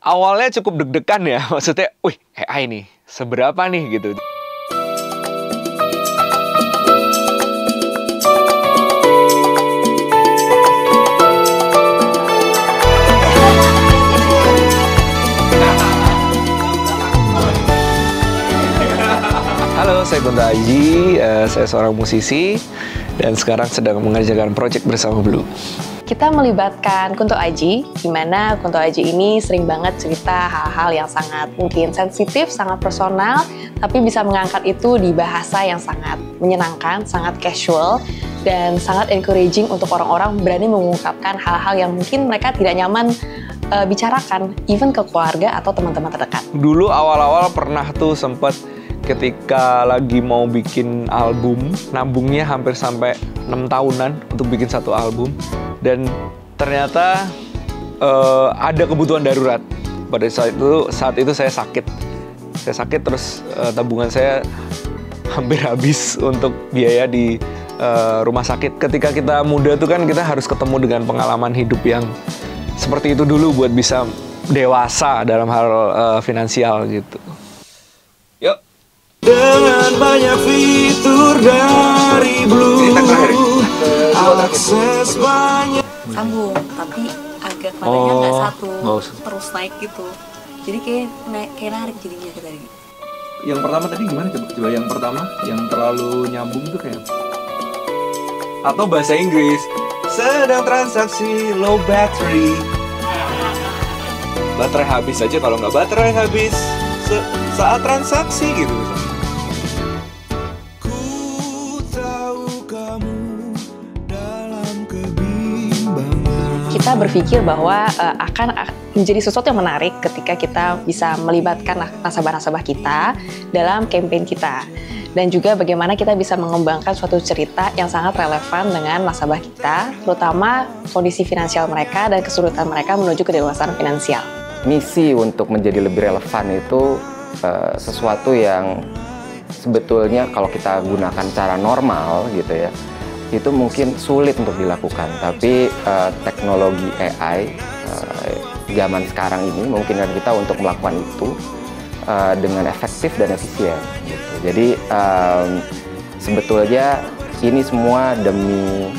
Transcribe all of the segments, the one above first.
Awalnya cukup deg-degan ya, maksudnya, wih AI nih, seberapa nih gitu. Halo, saya Kunto Aji, saya seorang musisi dan sekarang sedang mengerjakan proyek bersama Blue. Kita melibatkan Kunto Aji, di mana Kunto Aji ini sering banget cerita hal-hal yang sangat mungkin sensitif, sangat personal, tapi bisa mengangkat itu di bahasa yang sangat menyenangkan, sangat casual, dan sangat encouraging untuk orang-orang berani mengungkapkan hal-hal yang mungkin mereka tidak nyaman bicarakan, even ke keluarga atau teman-teman terdekat. Dulu awal-awal pernah tuh sempat ketika lagi mau bikin album, nabungnya hampir sampai 6 tahunan untuk bikin satu album. Dan ternyata ada kebutuhan darurat. Pada saat itu saya sakit. Saya sakit terus tabungan saya hampir habis untuk biaya di rumah sakit. Ketika kita muda tuh kan kita harus ketemu dengan pengalaman hidup yang seperti itu dulu buat bisa dewasa dalam hal finansial gitu. Yuk. Dengan banyak fitur dari Blue, akses banyak. Sambung, tapi agak nadanya nggak satu, terus naik gitu. Jadi kayak narik jadinya kita ini. Yang pertama tadi gimana? Coba yang pertama, yang terlalu nyambung tuh kayak. Atau bahasa Inggris, sedang transaksi low battery. Baterai habis aja, kalau nggak baterai habis saat transaksi gitu. Kita berpikir bahwa akan menjadi sesuatu yang menarik ketika kita bisa melibatkan nasabah-nasabah kita dalam campaign kita. Dan juga bagaimana kita bisa mengembangkan suatu cerita yang sangat relevan dengan nasabah kita, terutama kondisi finansial mereka dan kesulitan mereka menuju kedewasaan finansial. Misi untuk menjadi lebih relevan itu sesuatu yang sebetulnya kalau kita gunakan cara normal gitu ya, itu mungkin sulit untuk dilakukan, tapi teknologi AI zaman sekarang ini memungkinkan kita untuk melakukan itu dengan efektif dan efisien gitu. Jadi sebetulnya ini semua demi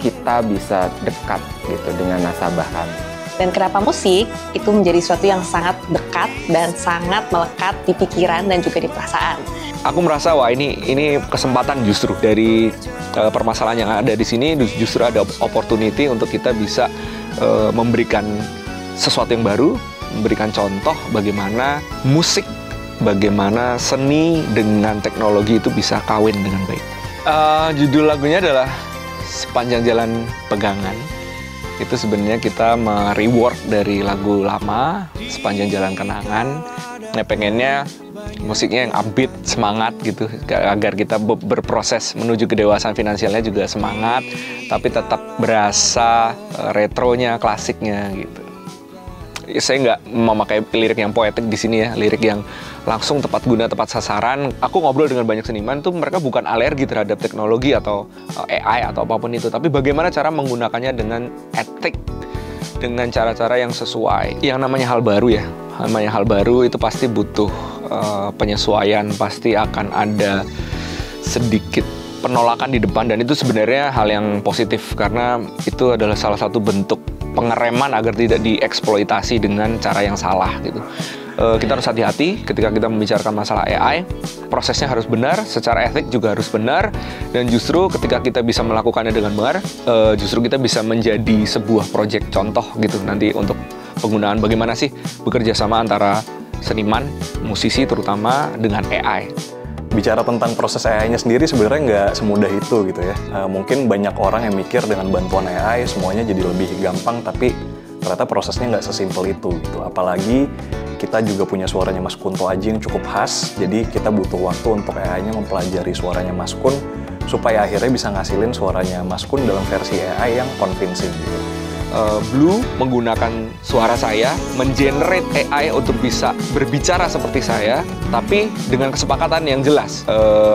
kita bisa dekat gitu dengan nasabah kami. Dan kenapa musik itu menjadi sesuatu yang sangat dekat dan sangat melekat di pikiran dan juga di perasaan. Aku merasa wah ini kesempatan justru dari permasalahan yang ada di sini, justru ada opportunity untuk kita bisa memberikan sesuatu yang baru, memberikan contoh bagaimana musik, bagaimana seni dengan teknologi itu bisa kawin dengan baik. Judul lagunya adalah Sepanjang Jalan Pegangan. Itu sebenarnya kita merework dari lagu lama Sepanjang Jalan Kenangan. Pengennya musiknya yang upbeat, semangat gitu, agar kita berproses menuju kedewasaan finansialnya juga semangat, tapi tetap berasa retronya, klasiknya gitu. Saya nggak memakai lirik yang poetik di sini ya, lirik yang langsung tepat guna, tepat sasaran. Aku ngobrol dengan banyak seniman tuh mereka bukan alergi terhadap teknologi atau AI atau apapun itu, tapi bagaimana cara menggunakannya dengan etik, dengan cara-cara yang sesuai. Yang namanya hal baru ya, namanya hal baru itu pasti butuh penyesuaian, pasti akan ada sedikit penolakan di depan, dan itu sebenarnya hal yang positif karena itu adalah salah satu bentuk pengereman agar tidak dieksploitasi dengan cara yang salah gitu. Kita harus hati-hati ketika kita membicarakan masalah AI. Prosesnya harus benar, secara etik juga harus benar, dan justru ketika kita bisa melakukannya dengan benar, justru kita bisa menjadi sebuah proyek contoh gitu nanti untuk penggunaan bagaimana sih bekerja sama antara seniman, musisi terutama dengan AI. Bicara tentang proses AI-nya sendiri sebenarnya nggak semudah itu gitu ya. Mungkin banyak orang yang mikir dengan bantuan AI semuanya jadi lebih gampang, tapi ternyata prosesnya nggak sesimpel itu gitu. Apalagi kita juga punya suaranya Mas Kunto Aji yang cukup khas, jadi kita butuh waktu untuk AI-nya mempelajari suaranya Mas Kun supaya akhirnya bisa ngasilin suaranya Mas Kun dalam versi AI yang convincing gitu. Blue menggunakan suara saya, mengenerate AI untuk bisa berbicara seperti saya, tapi dengan kesepakatan yang jelas.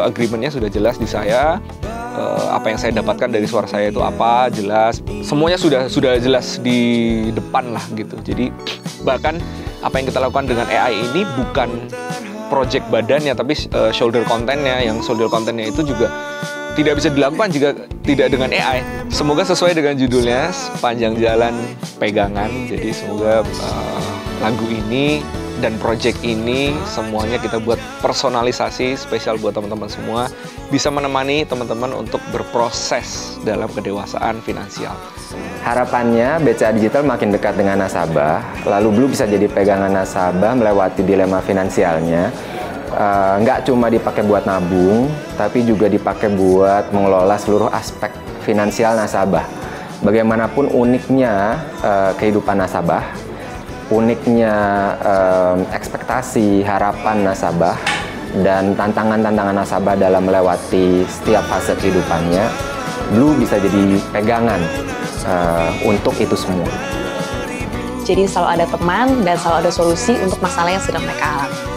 Agreement-nya sudah jelas di saya, apa yang saya dapatkan dari suara saya itu apa, jelas. Semuanya sudah jelas di depan lah gitu. Jadi Bahkan apa yang kita lakukan dengan AI ini bukan project badannya, tapi shoulder content-nya. Yang shoulder content-nya itu juga tidak bisa dilakukan jika tidak dengan AI. Semoga sesuai dengan judulnya, sepanjang jalan pegangan. Jadi semoga lagu ini dan project ini semuanya kita buat personalisasi spesial buat teman-teman semua, bisa menemani teman-teman untuk berproses dalam kedewasaan finansial. Harapannya BCA Digital makin dekat dengan nasabah, lalu Blue bisa jadi pegangan nasabah melewati dilema finansialnya. Nggak cuma dipakai buat nabung, tapi juga dipakai buat mengelola seluruh aspek finansial nasabah. Bagaimanapun uniknya kehidupan nasabah, uniknya ekspektasi, harapan nasabah, dan tantangan-tantangan nasabah dalam melewati setiap fase kehidupannya, Blue bisa jadi pegangan untuk itu semua. Jadi selalu ada teman dan selalu ada solusi untuk masalah yang sedang mereka alami.